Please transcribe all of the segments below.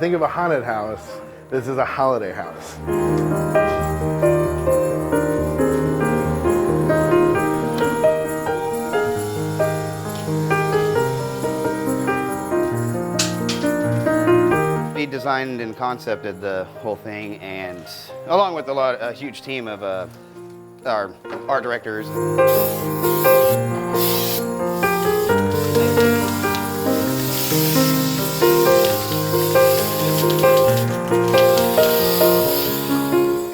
think of a haunted house, this is a holiday house. We designed and concepted the whole thing, and along with a huge team of our art directors.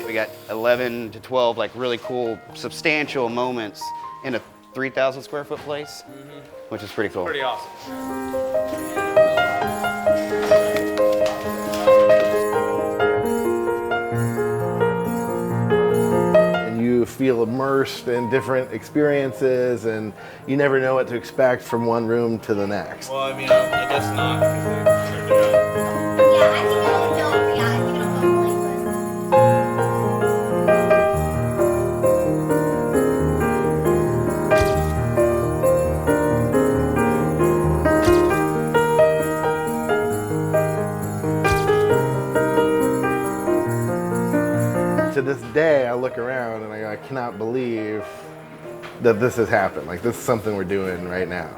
We got 11 to 12 like really cool, substantial moments in a 3,000 square foot place, which is pretty cool. Pretty awesome. And you feel immersed in different experiences, and you never know what to expect from one room to the next. Well, I mean, I guess not, because they turned it up. Yeah, I think it'll go. Yeah, I think it'll go really good. To this day, I look around and I cannot believe that this has happened. Like, this is something we're doing right now.